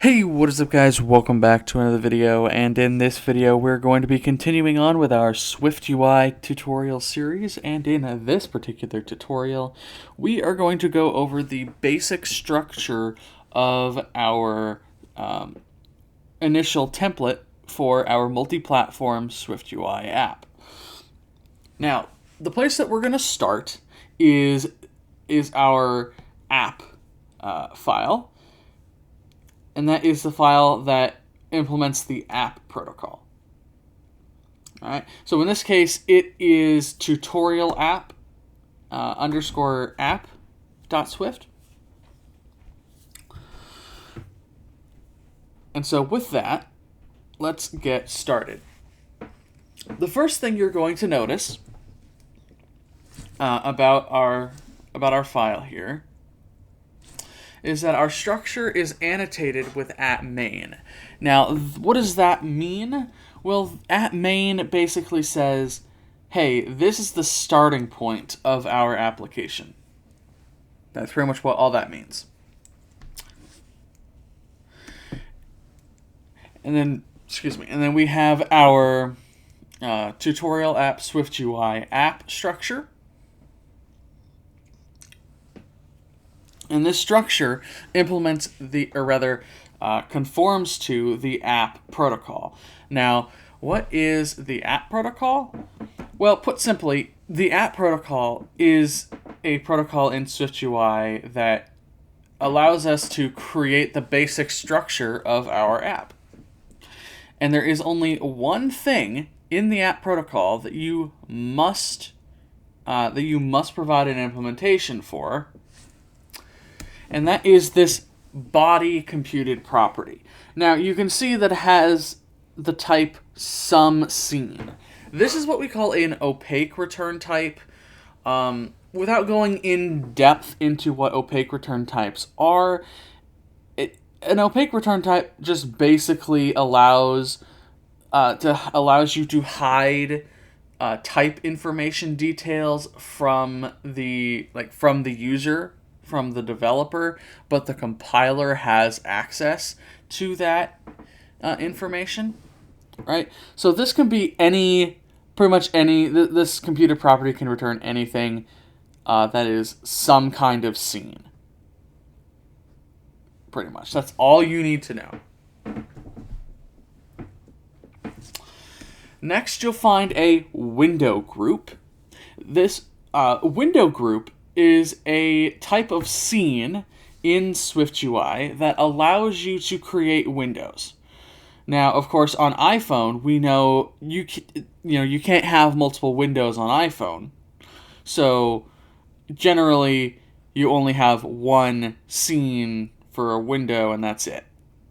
Hey, what is up guys? Welcome back to another video, and in this video we're going to be continuing on with our SwiftUI tutorial series, and in this particular tutorial we are going to go over the basic structure of our initial template for our multi-platform SwiftUI app. Now, the place that we're going to start is our app file. And that is the file that implements the app protocol. All right. So in this case, it is tutorial app underscore app dot swift. And so with that, let's get started. The first thing you're going to notice about our file here is that our structure is annotated with @main. Now, what does that mean? Well, @main basically says, hey, this is the starting point of our application. That's pretty much what all that means. And then we have our tutorial app SwiftUI app structure. And this structure implements conforms to the app protocol. Now, what is the app protocol? Well, put simply, the app protocol is a protocol in SwiftUI that allows us to create the basic structure of our app. And there is only one thing in the app protocol that you must provide an implementation for. And that is this body computed property. Now, you can see that it has the type SomeScene. This is what we call an opaque return type. Without going in depth into what opaque return types are, an opaque return type just basically allows you to hide type information details from the user, from the developer, but the compiler has access to that information, right? So this can be pretty much any, this computer property can return anything that is some kind of scene. Pretty much. That's all you need to know. Next, you'll find a window group. This window group is a type of scene in SwiftUI that allows you to create windows. Now, of course, on iPhone, we know you can't have multiple windows on iPhone. So, generally, you only have one scene for a window, and that's it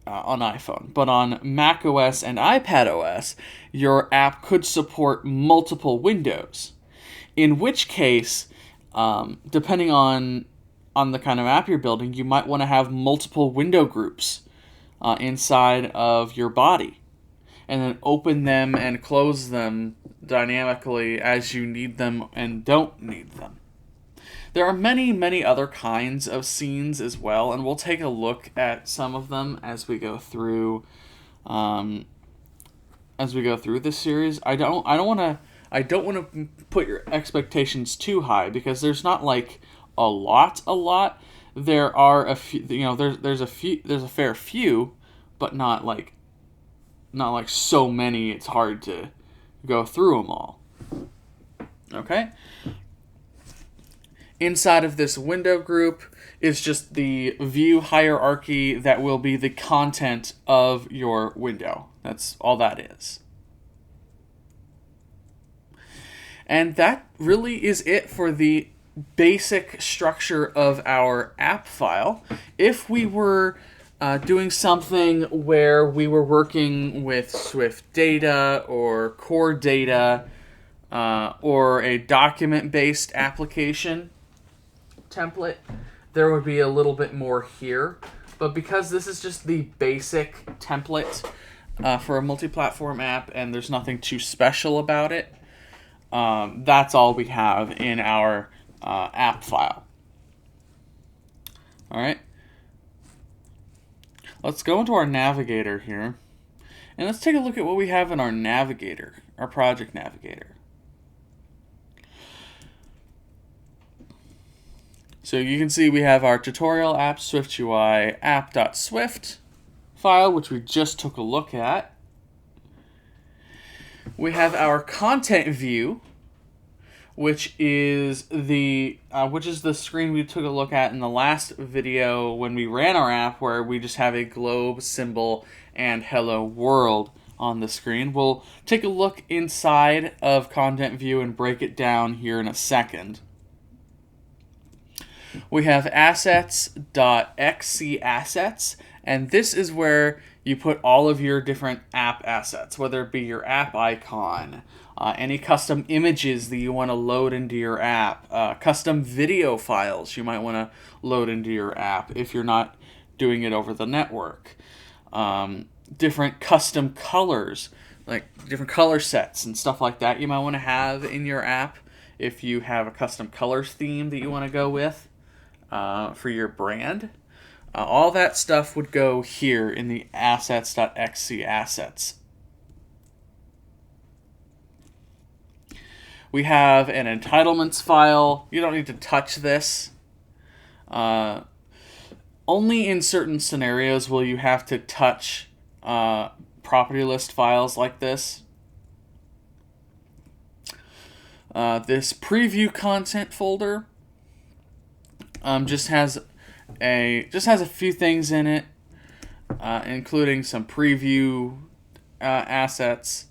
on iPhone. But on macOS and iPadOS, your app could support multiple windows. In which case, depending on the kind of app you're building, you might want to have multiple window groups inside of your body, and then open them and close them dynamically as you need them and don't need them. There are many, many other kinds of scenes as well, and we'll take a look at some of them as we go through this series. I don't want to put your expectations too high, because there's not like a lot. There are a few, there's a fair few, but not like so many it's hard to go through them all. Okay? Inside of this window group is just the view hierarchy that will be the content of your window. That's all that is. And that really is it for the basic structure of our app file. If we were doing something where we were working with Swift data or core data or a document-based application template, there would be a little bit more here. But because this is just the basic template for a multi-platform app and there's nothing too special about it, that's all we have in our app file. All right. let's go into our navigator here, and let's take a look at what we have in our navigator, our project navigator. So you can see we have our tutorial app SwiftUI app.swift file, which we just took a look at. We have our content view, which is the screen we took a look at in the last video when we ran our app, where we just have a globe symbol and hello world on the screen. We'll take a look inside of content view and break it down here in a second. We have assets.xc assets, and this is where you put all of your different app assets, whether it be your app icon, any custom images that you want to load into your app, custom video files you might want to load into your app if you're not doing it over the network, different custom colors, like different color sets and stuff like that you might want to have in your app if you have a custom colors theme that you want to go with for your brand. All that stuff would go here in the assets.xc assets. We have an entitlements file. You don't need to touch this. Only in certain scenarios will you have to touch property list files like this. This preview content folder just has a few things in it, including some preview assets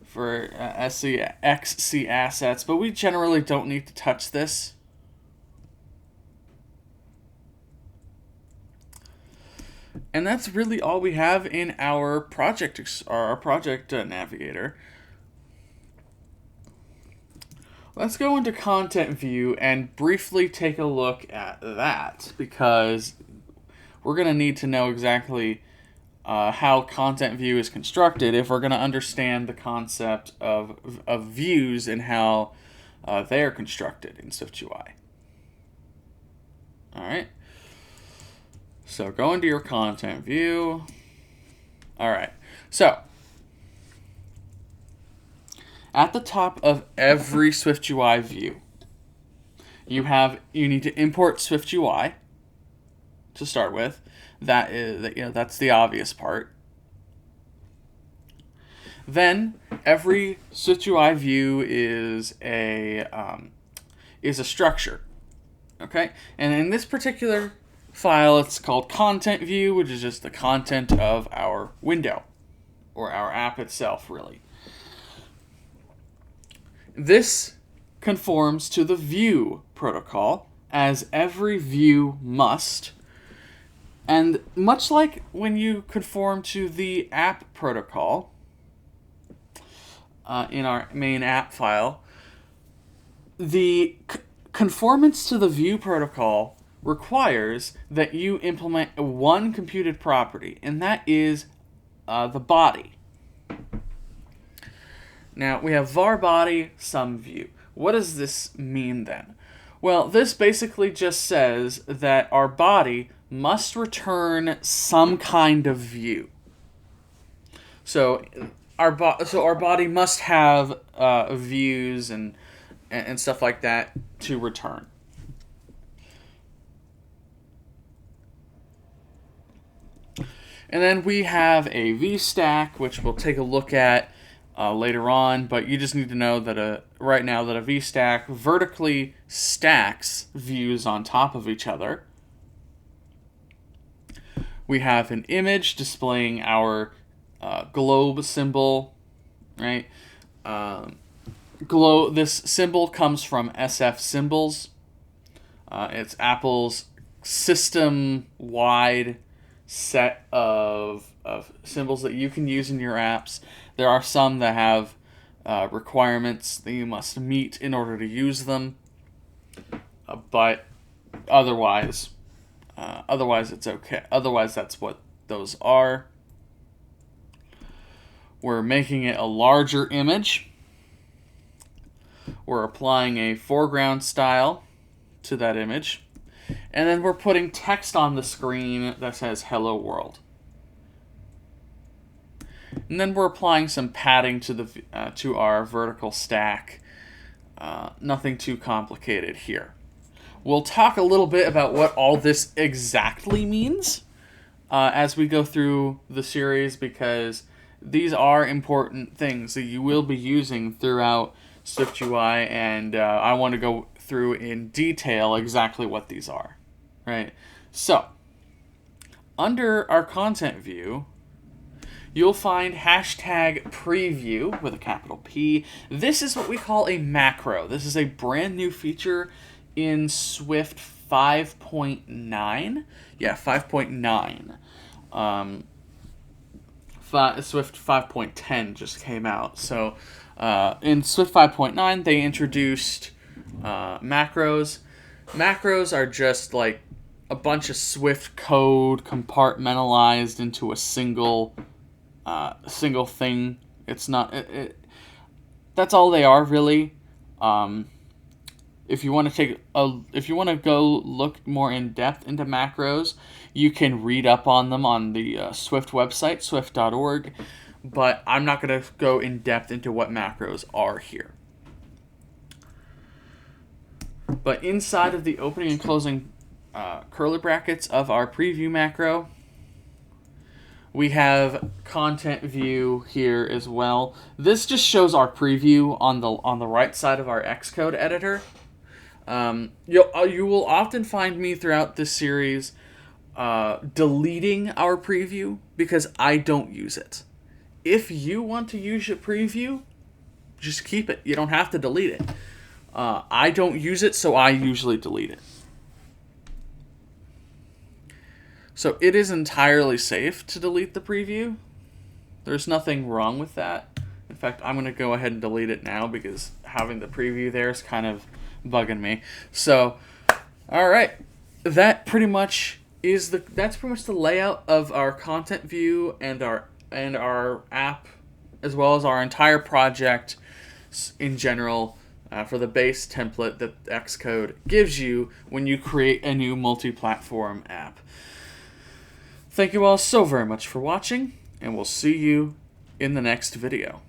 for XC assets, but we generally don't need to touch this. And that's really all we have in our project navigator. Let's go into content view and briefly take a look at that, because we're going to need to know exactly how content view is constructed if we're going to understand the concept of views and how they are constructed in SwiftUI. All right. So go into your content view. All right. So at the top of every SwiftUI view, you need to import SwiftUI to start with. That's the obvious part. Then every SwiftUI view is a structure. Okay, and in this particular file, it's called content view, which is just the content of our window or our app itself, really. This conforms to the view protocol, as every view must. And much like when you conform to the app protocol in our main app file, the conformance to the view protocol requires that you implement one computed property, and that is the body. Now, we have var body sum view. What does this mean then? Well, this basically just says that our body must return some kind of view. So our body must have views and stuff like that to return. And then we have a VStack, which we'll take a look at later on, but you just need to know that right now that a VStack vertically stacks views on top of each other. We have an image displaying our globe symbol, right? This symbol comes from SF Symbols. It's Apple's system-wide set of symbols that you can use in your apps. There are some that have requirements that you must meet in order to use them, but otherwise it's okay. Otherwise, that's what those are. We're making it a larger image. We're applying a foreground style to that image. And then we're putting text on the screen that says Hello World. And then we're applying some padding to our vertical stack. Nothing too complicated here. We'll talk a little bit about what all this exactly means as we go through the series, because these are important things that you will be using throughout SwiftUI, and I want to go through in detail exactly what these are. Right? So, under our content view, you'll find hashtag preview with a capital P. This is what we call a macro. This is a brand new feature in Swift 5.9. Yeah, 5.9. Swift 5.10 just came out. So in Swift 5.9, they introduced macros. Macros are just like a bunch of Swift code compartmentalized into a single thing. It's not. That's all they are, really. If you want to go look more in depth into macros, you can read up on them on the Swift website, swift.org. But I'm not going to go in depth into what macros are here. But inside of the opening and closing curly brackets of our preview macro, we have content view here as well. This just shows our preview on the right side of our Xcode editor. You will often find me throughout this series deleting our preview because I don't use it. If you want to use your preview, just keep it. You don't have to delete it. I don't use it, so I usually delete it. So it is entirely safe to delete the preview. There's nothing wrong with that. In fact, I'm going to go ahead and delete it now because having the preview there is kind of bugging me. So, all right, that's pretty much the layout of our content view and our app, as well as our entire project in general, for the base template that Xcode gives you when you create a new multi-platform app. Thank you all so very much for watching, and we'll see you in the next video.